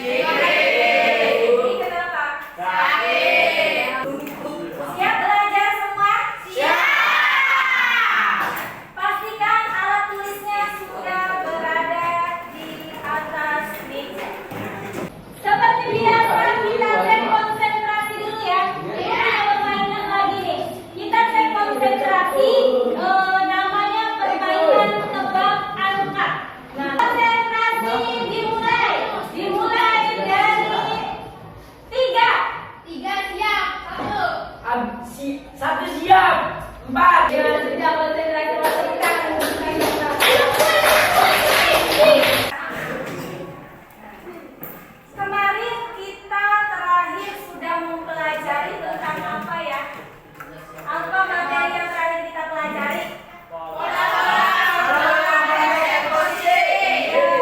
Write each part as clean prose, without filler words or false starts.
Ini kenapa? Sakit. Siap belajar semua? Siap. Pastikan alat tulisnya sudah berada di atas meja. Seperti biasa kita cek konsentrasi dulu ya. Ini ada permainan lagi nih. Kita cek konsentrasi. Namanya permainan tebak angka. Nah, konsentrasi dimulai dari 3. 3 siap. 1 siap. 4. Ya, sudah konsentrasi. Kemarin kita terakhir sudah mempelajari tentang apa ya? Apa materi yang terakhir kita pelajari?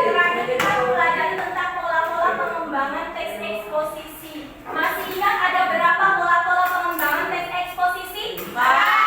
Terakhir kita pelajari tentang pola-pola pengembangan teks eksposisi. Masih ingat ada berapa pola-pola pengembangan teks eksposisi? 4.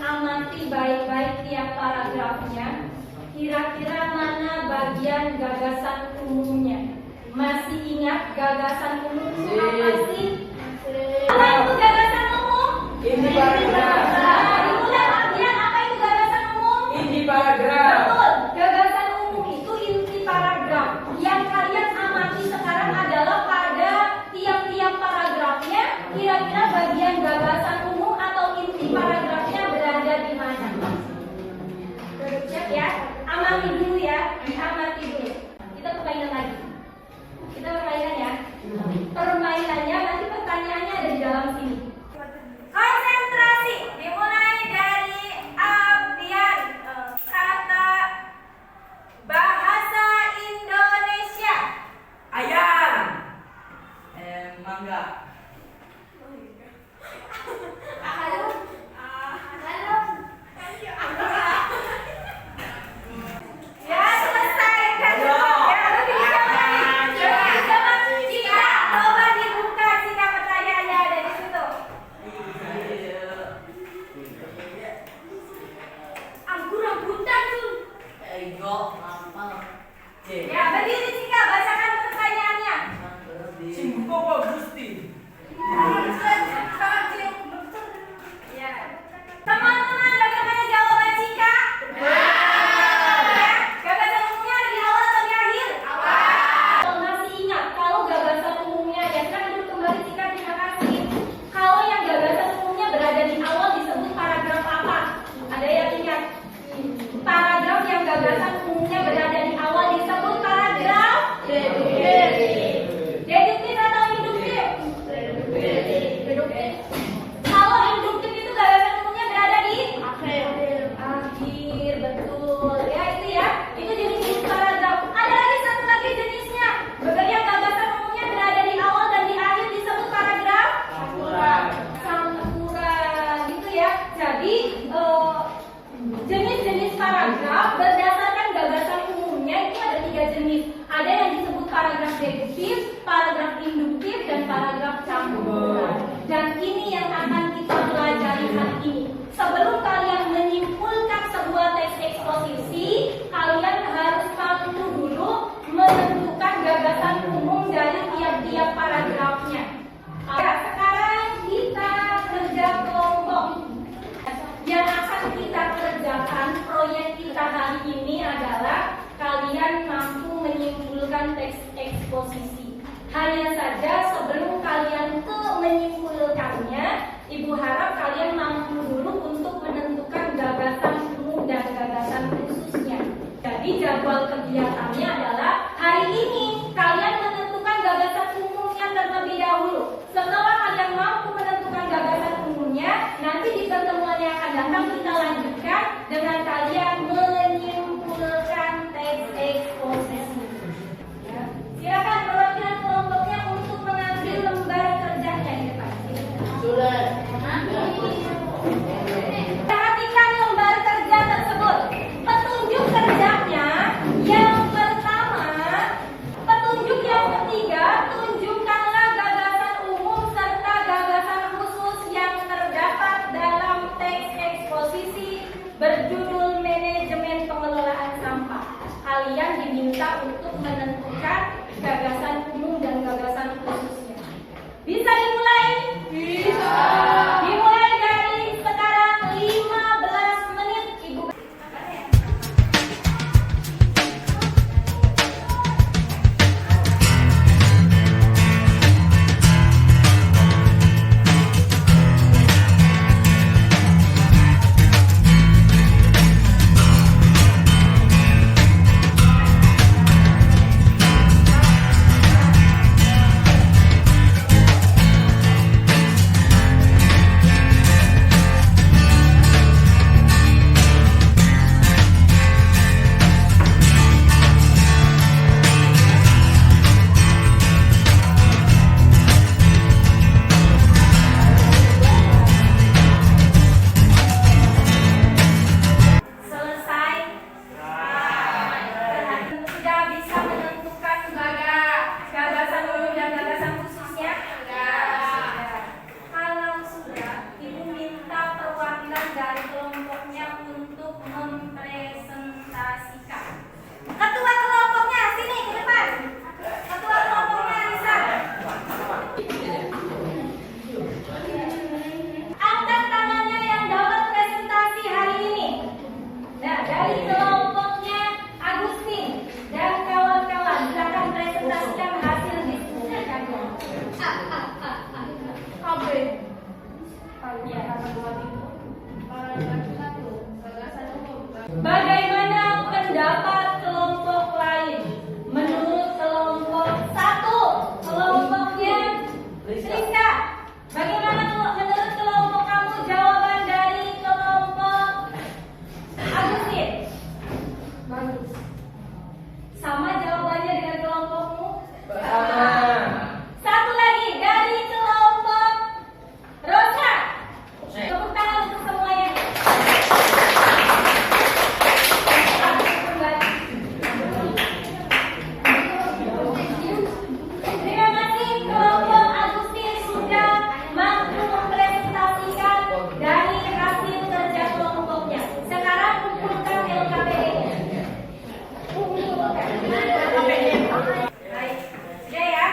'Amati baik-baik tiap paragrafnya. Kira-kira mana bagian gagasan umumnya? Masih ingat gagasan umum itu apa sih? Apa itu gagasan umum? Inti paragraf. Nah, dimulai artian apa itu gagasan umum? Inti paragraf. Betul, gagasan umum itu inti paragraf. Yang kalian amati sekarang adalah pada tiap-tiap paragrafnya, kira-kira bagian gagasan umum atau inti paragrafnya berada di mana? Cek ya, amati dulu ya, amati dulu. Kita permainan lagi. Kita permainan ya. Permainannya nanti pertanyaannya ada di dalam sini. Konsentrasi dimulai dari artian kata bahasa Indonesia. Ayam. Mangga. Halo. Halo. Ya selesai kan? Ya lebih sama Cika. Coba dibuka Cika pertanyaannya ada di situ. Anggur rambutan tuh. Ya berdiri Cika bacakan pertanyaannya. Cimbopo Gusti. Ya. Teman-teman bagaimana jawaban Cika? Ya. Gagasan umumnya ada di awal atau di akhir? Awal. Kalau masih ingat kalau gagasan umumnya ya kan dulu kembali Cika terima kasih. Kalau yang gagasan umumnya berada di awal disebut paragraf apa? Ada yang ingat? Paragraf yang gagasan umumnya berada di awal disebut paragraf deduktif. Deduktif atau induktif? Deduktif. Kalau induktif itu gagasan umumnya berada di akhir. Akhir, betul. Ya itu ya. Itu jenis-jenis paragraf. Ada lagi satu lagi jenisnya. Yang gagasan umumnya berada di awal dan di akhir disebut paragraf campuran. Campuran, gitu ya. Jadi jenis-jenis paragraf berdasarkan gagasan umumnya itu ada 3 jenis. Ada yang disebut paragraf deduktif, paragraf induktif, dan paragraf campuran. Dan ini yang akan kita pelajari hari ini. Sebelum kalian menyimpulkan sebuah teks eksposisi, kalian harus mampu dulu menentukan gagasan umum dari tiap-tiap paragrafnya. Sekarang kita kerja kelompok. Yang akan kita kerjakan proyek kita hari ini adalah kalian mampu menyimpulkan teks eksposisi. Hanya saja sebelum kalian menyimpulkannya, Ibu harap kalian mampu dulu untuk menentukan gagasan umum dan gagasan khususnya. Jadi jadwal kegiatannya adalah hari ini kalian menentukan gagasan umumnya terlebih dahulu. Setelah kalian mampu menentukan gagasan umumnya, nanti di pertemuan yang akan datang kita lanjutkan dengan kalian menyimpulkan teks eksposisi. Ya. Silakan perwakilan kelompoknya untuk mengambil lembar kerjanya di depan. Sudah. Nanti. Bagaimana pendapat kelompok lain? Menurut kelompok satu, kelompoknya Rizka. Bagaimana menurut kelompok kamu jawaban dari kelompok Agustin? Bagus. Sama jawabannya dengan kelompokmu? Sama. Satu lagi dari kelompok Rosa. Tepuk tangan untuk semuanya. Terima kasih kelompok Agustin sudah mampu mempresentasikan dari hasil kerja kelompoknya. Sekarang kumpulkan LKPD-nya. Baik, sudah ya.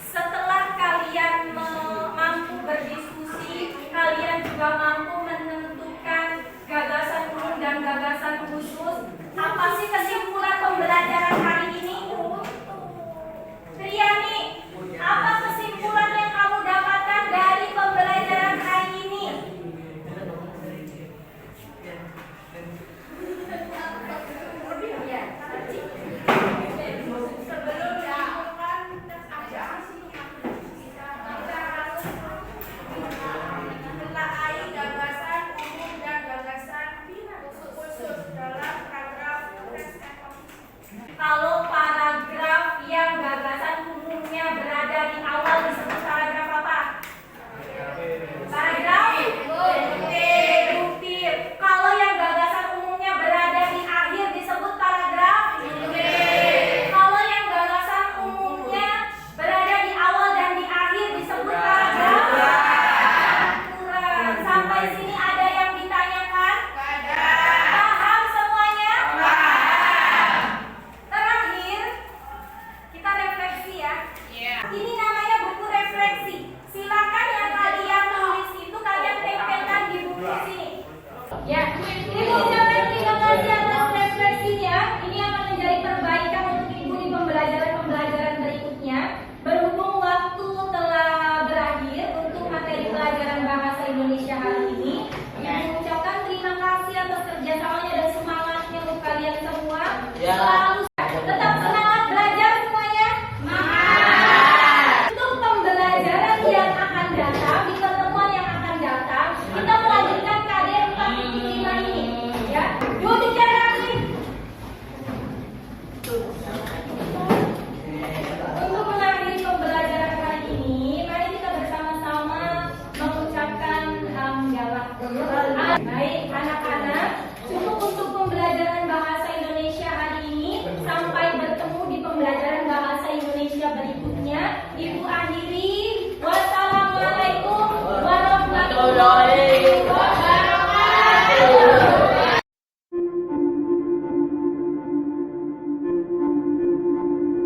Setelah kalian mampu berdiskusi, kalian juga mampu menentukan gagasan umum dan gagasan khusus. Apa sih kesimpulan pembelajaran hari ini? Triani, apa kesimpulan yang kamu dapatkan dari pembelajaran hari ini? Sebelum dilakukan tes aja kita harus menelaah gagasan umum dan gagasan khusus dalam paragraf tes evaluasi. Kalau paragraf yang gagasan umumnya berada di awal disebut paragraf apa? Paragraf deduktif. Kalau yang gagasan umumnya berada di akhir disebut paragraf induktif. Kalau yang gagasan umumnya berada di awal dan di akhir disebut paragraf kurang. Sampai sini ada yang ditanyakan? Paham semuanya? Terakhir kita refleksi ya. Ini